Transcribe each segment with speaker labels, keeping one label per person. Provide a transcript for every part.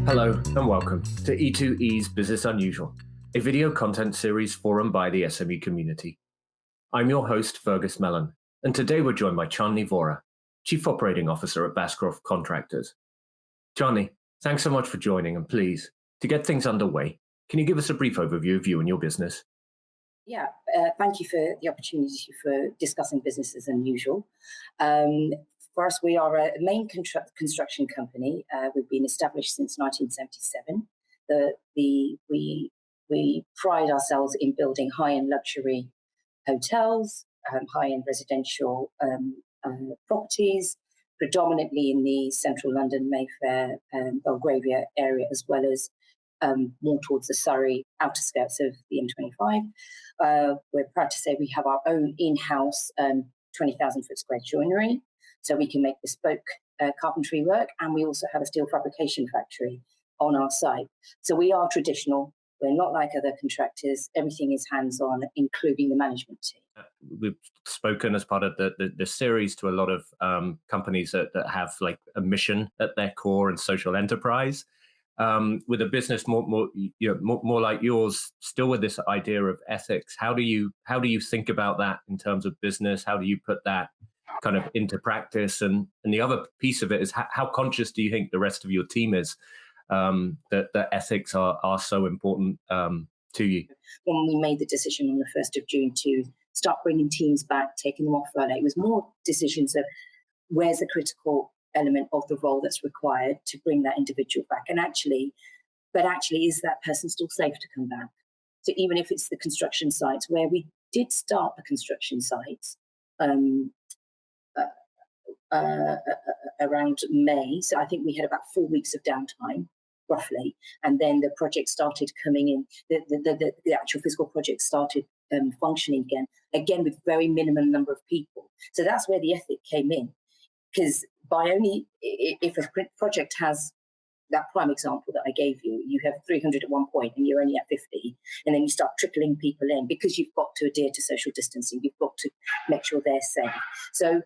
Speaker 1: Hello and welcome to E2E's Business Unusual, a video content series forum by the SME community. I'm your host, Fergus Mellon, and today we're joined by Chandni Vora, Chief Operating Officer at Vascroft Contractors. Chandni, thanks so much for joining, and please, to get things underway, can you give us a brief overview of you and your business?
Speaker 2: Yeah, thank you for the opportunity for discussing business as unusual. For us, we are a main construction company. We've been established since 1977. We pride ourselves in building high-end luxury hotels, high-end residential properties, predominantly in the central London, Mayfair, Belgravia area, as well as more towards the Surrey outer skirts of the M25. We're proud to say we have our own in-house 20,000 foot square joinery, so we can make bespoke carpentry work, and we also have a steel fabrication factory on our site. So we are traditional. We're not like other contractors. Everything is hands-on, including the management team.
Speaker 1: We've spoken as part of the series to a lot of companies that have like a mission at their core and social enterprise. With a business more like yours, still with this idea of ethics, how do you think about that in terms of business? How do you put that kind of into practice? And the other piece of it is how conscious do you think the rest of your team is that ethics are so important to you?
Speaker 2: When we made the decision on the 1st of June to start bringing teams back, taking them off furlough, it was more decisions of where's the critical element of the role that's required to bring that individual back, and actually, is that person still safe to come back? So even if it's the construction sites, where we did start the construction sites around May, so I think we had about 4 weeks of downtime roughly, and then the project started coming in. The actual physical project started functioning again with very minimum number of people. So that's where the ethic came in, because if a project has that prime example that I gave you, you have 300 at one point and you're only at 50, and then you start trickling people in because you've got to adhere to social distancing, you've got to make sure they're safe. So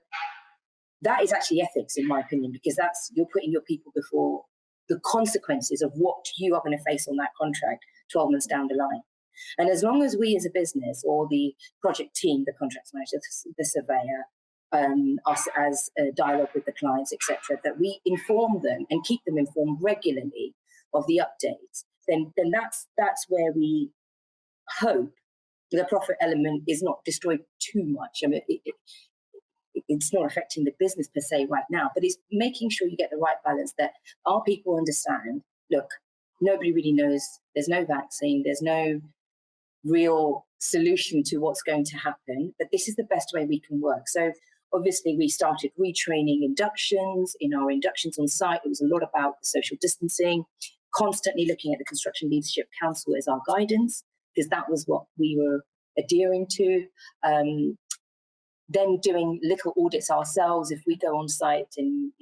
Speaker 2: that is actually ethics, in my opinion, because you're putting your people before the consequences of what you are going to face on that contract 12 months down the line. And as long as we as a business, or the project team, the contracts manager, the surveyor, us as a dialogue with the clients, etc., that we inform them and keep them informed regularly of the updates, then that's where we hope the profit element is not destroyed too much. I mean, it's not affecting the business per se right now, but it's making sure you get the right balance, that our people understand, look, nobody really knows, there's no vaccine, there's no real solution to what's going to happen, but this is the best way we can work. So obviously we started retraining inductions. In our inductions on site, it was a lot about the social distancing, constantly looking at the Construction Leadership Council as our guidance, because that was what we were adhering to. Then doing little audits ourselves if we go on site and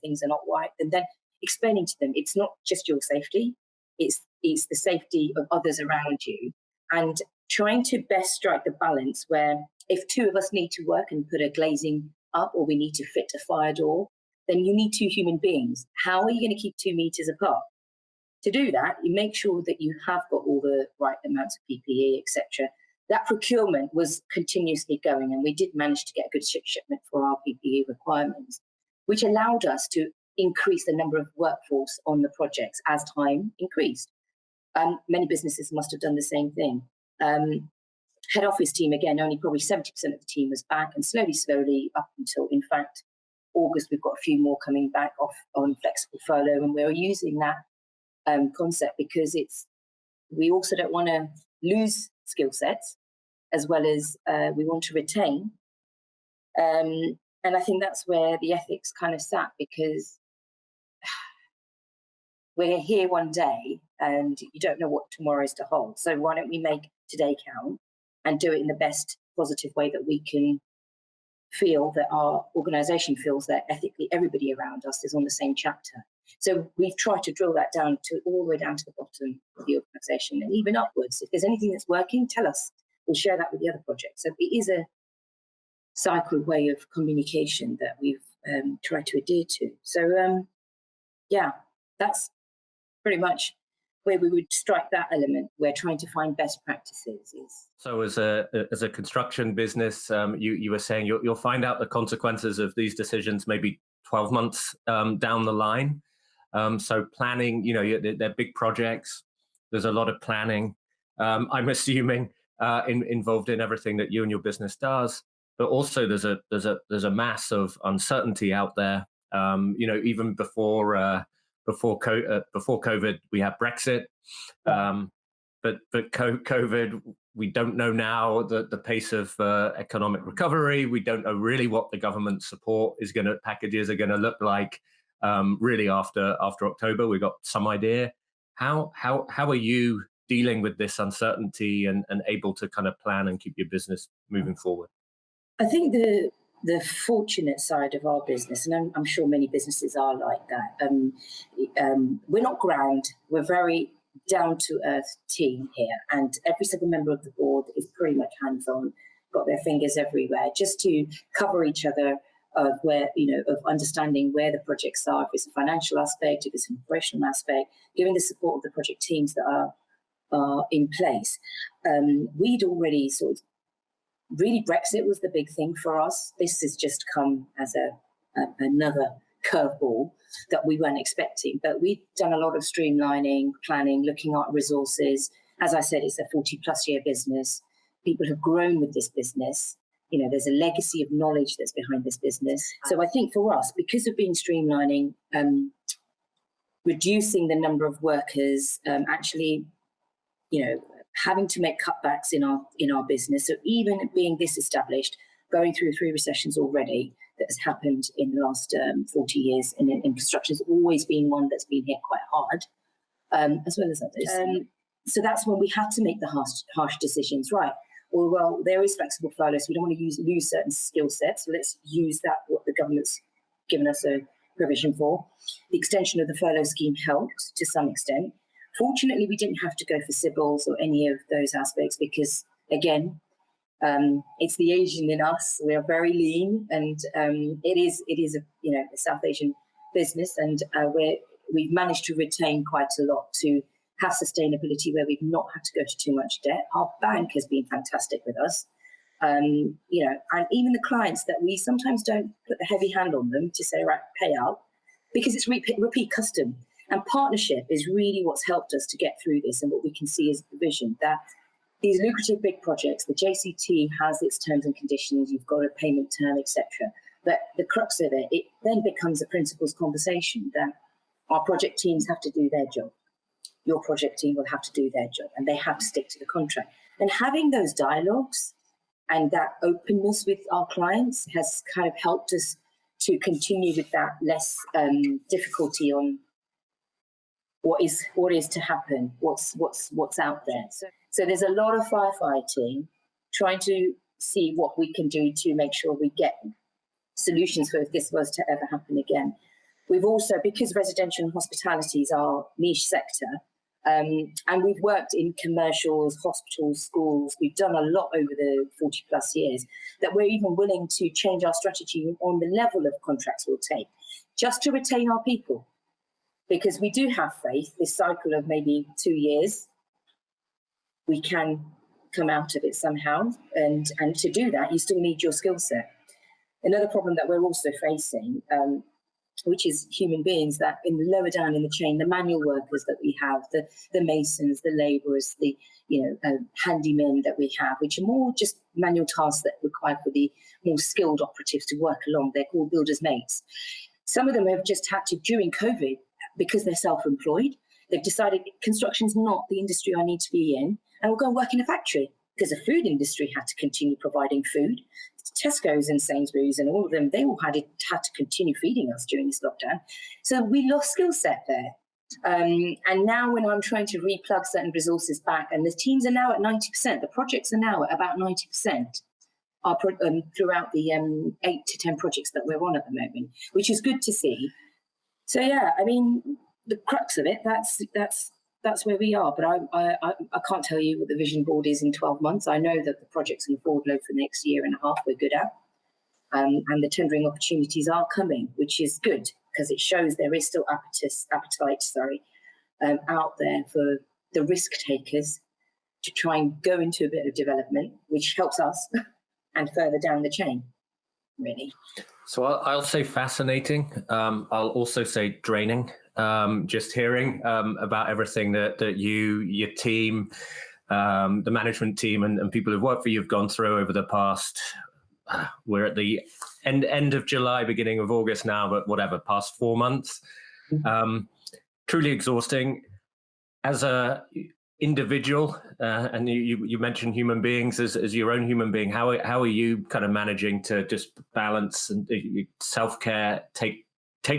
Speaker 2: things are not right, and then explaining to them it's not just your safety, it's the safety of others around you, and trying to best strike the balance where if two of us need to work and put a glazing up, or we need to fit a fire door, then you need two human beings. How are you going to keep 2 meters apart? To do that, you make sure that you have got all the right amounts of PPE, etc. That procurement was continuously going, and we did manage to get a good shipment for our PPE requirements, which allowed us to increase the number of workforce on the projects as time increased. Many businesses must have done the same thing. Head office team, again, only probably 70% of the team was back, and slowly up until, in fact, August, we've got a few more coming back off on flexible furlough, and we're using that concept because we also don't want to lose skill sets, as well as we want to retain. And I think that's where the ethics kind of sat, because we're here one day and you don't know what tomorrow is to hold. So why don't we make today count and do it in the best positive way that we can feel, that our organisation feels that ethically everybody around us is on the same chapter. So we've tried to drill that down to all the way down to the bottom of the organisation, and even upwards. If there's anything that's working, tell us. We'll share that with the other projects. So it is a cycle way of communication that we've tried to adhere to. So yeah, that's pretty much where we would strike that element. We're trying to find best practices.
Speaker 1: So as a construction business, you were saying you'll find out the consequences of these decisions maybe 12 months down the line. So planning, they're big projects. There's a lot of planning. I'm assuming involved in everything that you and your business does. But also there's a mass of uncertainty out there. Even before COVID, we had Brexit. But COVID, we don't know now the pace of economic recovery. We don't know really what the government support packages are going to look like. Really after October, we got some idea. How are you dealing with this uncertainty and able to kind of plan and keep your business moving forward?
Speaker 2: I think the fortunate side of our business, and I'm sure many businesses are like that, we're not ground. We're very down-to-earth team here, and every single member of the board is pretty much hands-on, got their fingers everywhere, just to cover each other of of understanding where the projects are, if it's a financial aspect, if it's an operational aspect, giving the support of the project teams that are in place. We'd already really, Brexit was the big thing for us. This has just come as another curveball that we weren't expecting. But we've done a lot of streamlining, planning, looking at resources. As I said, it's a 40-plus year business. People have grown with this business. There's a legacy of knowledge that's behind this business. So I think for us, because of being streamlining, reducing the number of workers, having to make cutbacks in our business. So even being this established, going through 3 recessions already, that has happened in the last 40 years in construction has always been one that's been hit quite hard, as well as others. So that's when we had to make the harsh decisions, right? Well, there is flexible furlough, so we don't want to lose certain skill sets. So let's use what the government's given us a provision for. The extension of the furlough scheme helped to some extent. Fortunately, we didn't have to go for Sybils or any of those aspects because, again, it's the Asian in us. We are very lean, and it is a South Asian business, and we've managed to retain quite a lot to have sustainability where we've not had to go to too much debt. Our bank has been fantastic with us, and even the clients that we sometimes don't put the heavy hand on them to say, right, pay out, because it's repeat custom. And partnership is really what's helped us to get through this, and what we can see is the vision that these lucrative big projects, the JCT has its terms and conditions, you've got a payment term, etc. But the crux of it then becomes a principles conversation that our project teams have to do their job. Your project team will have to do their job, and they have to stick to the contract. And having those dialogues and that openness with our clients has kind of helped us to continue with that less difficulty on what is to happen, what's out there. So there's a lot of firefighting, trying to see what we can do to make sure we get solutions for if this was to ever happen again. We've also, because residential and hospitality is our niche sector, and we've worked in commercials, hospitals, schools, we've done a lot over the 40 plus years, that we're even willing to change our strategy on the level of contracts we'll take, just to retain our people. Because we do have faith, this cycle of maybe 2 years, we can come out of it somehow. And to do that, you still need your skill set. Another problem that we're also facing, which is human beings, that in the lower down in the chain, the manual workers that we have, the masons, the labourers, the handymen that we have, which are more just manual tasks that require for the more skilled operatives to work along. They're called builders' mates. Some of them have just had to, during COVID, because they're self-employed, they've decided construction's not the industry I need to be in, and we'll go and work in a factory, because the food industry had to continue providing food. Tesco's and Sainsbury's and all of them, they all had to continue feeding us during this lockdown. So we lost skill set there. And now when I'm trying to replug certain resources back, and the teams are now at 90%, the projects are now at about 90%. Throughout the 8 to 10 projects that we're on at the moment, which is good to see. So yeah, I mean, the crux of it, that's where we are. But I can't tell you what the vision board is in 12 months. I know that the projects in the forward load for the next year and a half we're good at, and the tendering opportunities are coming, which is good because it shows there is still appetite out there for the risk takers to try and go into a bit of development, which helps us and further down the chain, really.
Speaker 1: So I'll say fascinating. I'll also say draining. Just hearing about everything that you, your team, the management team, and people who've worked for you have gone through over the past. We're at the end of July, beginning of August now, but whatever, past 4 months. Truly exhausting. As a individual, and you mentioned human beings as your own human being, how are you kind of managing to just balance and self-care, take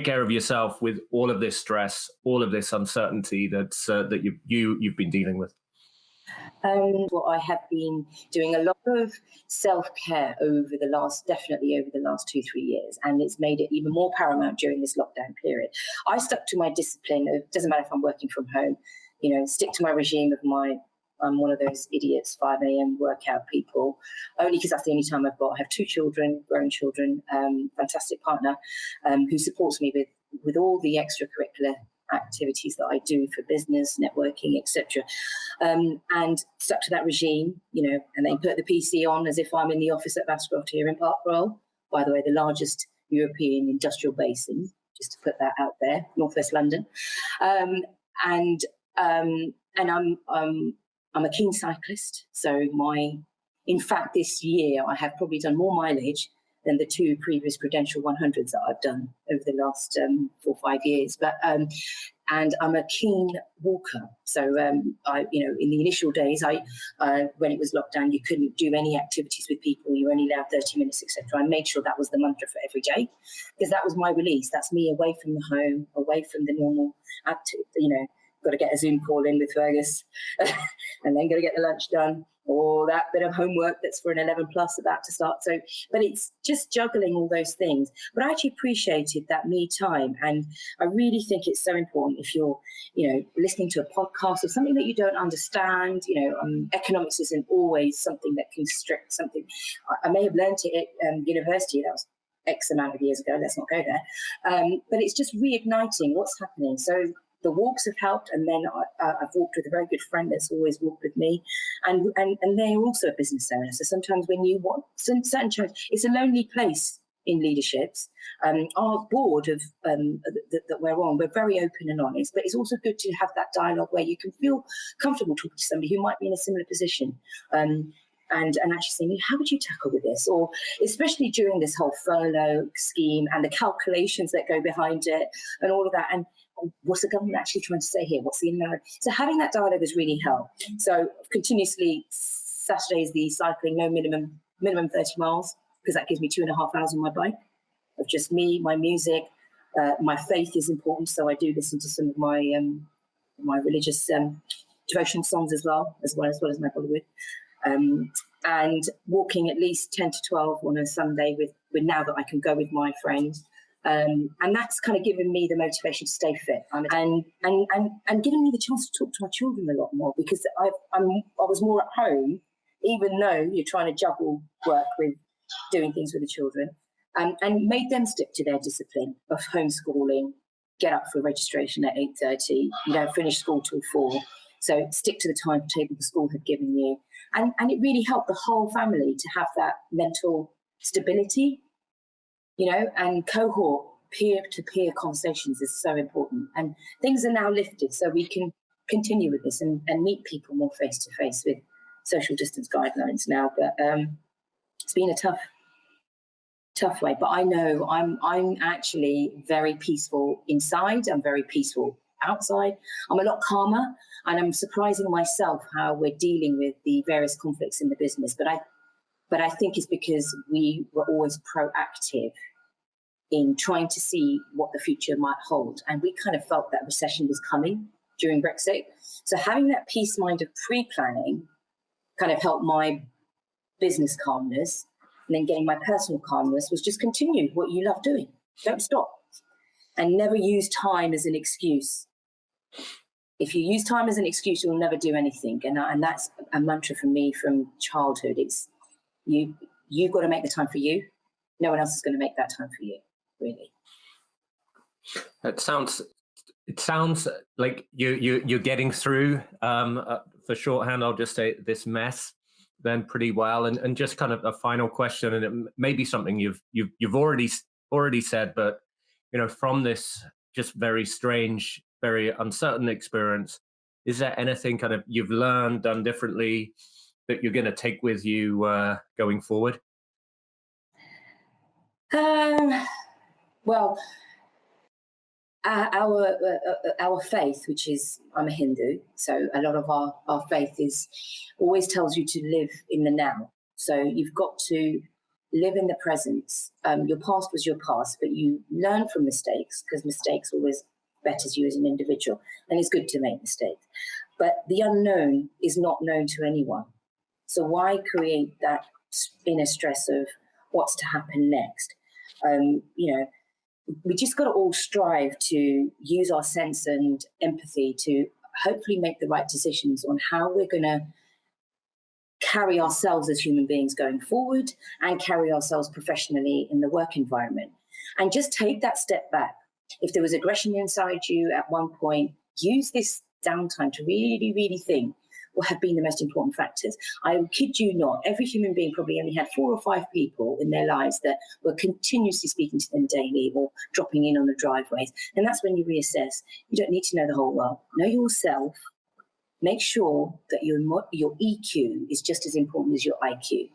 Speaker 1: care of yourself with all of this stress, all of this uncertainty that you've been dealing with?
Speaker 2: Well, I have been doing a lot of self-care definitely over the last 2-3 years, and it's made it even more paramount during this lockdown period. I stuck to my discipline. It doesn't matter if I'm working from home, stick to my regime of I'm one of those idiots 5 a.m. workout people, only because that's the only time I've got. I have 2 children, grown children, fantastic partner who supports me with all the extracurricular activities that I do for business, networking, etc. And stuck to that regime, and then put the PC on as if I'm in the office at Vascroft here in Park Royal, by the way, the largest European industrial basin, just to put that out there, northwest London. And I'm a keen cyclist, so in fact this year I have probably done more mileage than the 2 previous Prudential 100s that I've done over the last 4 or 5 years. But and I'm a keen walker, so I in the initial days, when it was locked down, you couldn't do any activities with people. You were only allowed 30 minutes, etc. I made sure that was the mantra for every day, because that was my release. That's me away from the home, away from the normal got to get a Zoom call in with Fergus and then got to get the lunch done, or that bit of homework that's for an 11 plus about to start. So, but it's just juggling all those things. But I actually appreciated that me time. And I really think it's so important if you're, listening to a podcast or something that you don't understand, economics isn't always something that can strict something. I may have learned it at university. That was X amount of years ago. Let's not go there. But it's just reigniting what's happening. So the walks have helped, and then I've walked with a very good friend that's always walked with me, and they're also a business owner. So sometimes when you want certain challenges, it's a lonely place in leaderships. Our board of that we're on, we're very open and honest, but it's also good to have that dialogue where you can feel comfortable talking to somebody who might be in a similar position. And actually saying, how would you tackle with this? Or especially during this whole furlough scheme and the calculations that go behind it and all of that. And what's the government actually trying to say here? What's the inner? So having that dialogue has really helped. So continuously, Saturdays the cycling, no minimum 30 miles, because that gives me 2.5 hours on my bike of just me, my music. My faith is important, so I do listen to some of my religious devotion songs as well as my Bollywood. And walking at least 10 to 12 on a Sunday with now that I can go with my friends. And that's kind of given me the motivation to stay fit, and giving me the chance to talk to my children a lot more, because I was more at home, even though you're trying to juggle work with doing things with the children, and made them stick to their discipline of homeschooling, get up for registration at 8:30, you don't finish school till 4, so stick to the timetable the school had given you, and it really helped the whole family to have that mental stability. And cohort peer-to-peer conversations is so important. And things are now lifted, so we can continue with this and meet people more face-to-face with social distance guidelines now. But it's been a tough way. But I know I'm actually very peaceful inside. I'm very peaceful outside. I'm a lot calmer, and I'm surprising myself how we're dealing with the various conflicts in the business. But I think it's because we were always proactive in trying to see what the future might hold. And we kind of felt that recession was coming during Brexit. So having that peace mind of pre-planning kind of helped my business calmness. And then getting my personal calmness was just continue what you love doing. Don't stop. And never use time as an excuse. If you use time as an excuse, you'll never do anything. And that's a mantra for me from childhood. It's you've got to make the time for you. No one else is going to make that time for you, really.
Speaker 1: It sounds It sounds like you're getting through, for shorthand, I'll just say, this mess then pretty well. And just kind of a final question, and it may be something you've already said, but from this just very strange, very uncertain experience, is there anything kind of you've learned, done differently, that you're going to take with you going forward?
Speaker 2: Well, our faith, which is, I'm a Hindu, so a lot of our faith is always tells you to live in the now. So you've got to live in the present. Your past was your past, but you learn from mistakes, because mistakes always betters you as an individual, and it's good to make mistakes. But the unknown is not known to anyone. So why create that inner stress of what's to happen next? We just got to all strive to use our sense and empathy to hopefully make the right decisions on how we're going to carry ourselves as human beings going forward, and carry ourselves professionally in the work environment. And just take that step back. If there was aggression inside you at one point, use this downtime to really, really think what have been the most important factors. I kid you not, every human being probably only had 4 or 5 people in their lives that were continuously speaking to them daily or dropping in on the driveways. And that's when you reassess. You don't need to know the whole world. Know yourself. Make sure that your EQ is just as important as your IQ.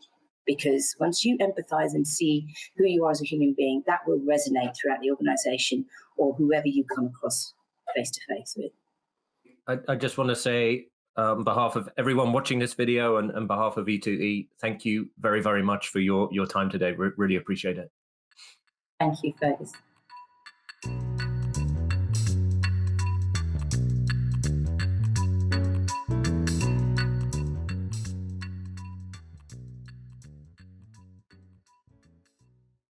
Speaker 2: Because once you empathize and see who you are as a human being, that will resonate throughout the organization or whoever you come across face to face with.
Speaker 1: I just want to say, on behalf of everyone watching this video and on behalf of E2E, thank you very, very much for your time today. Really appreciate it.
Speaker 2: Thank you, Fergus.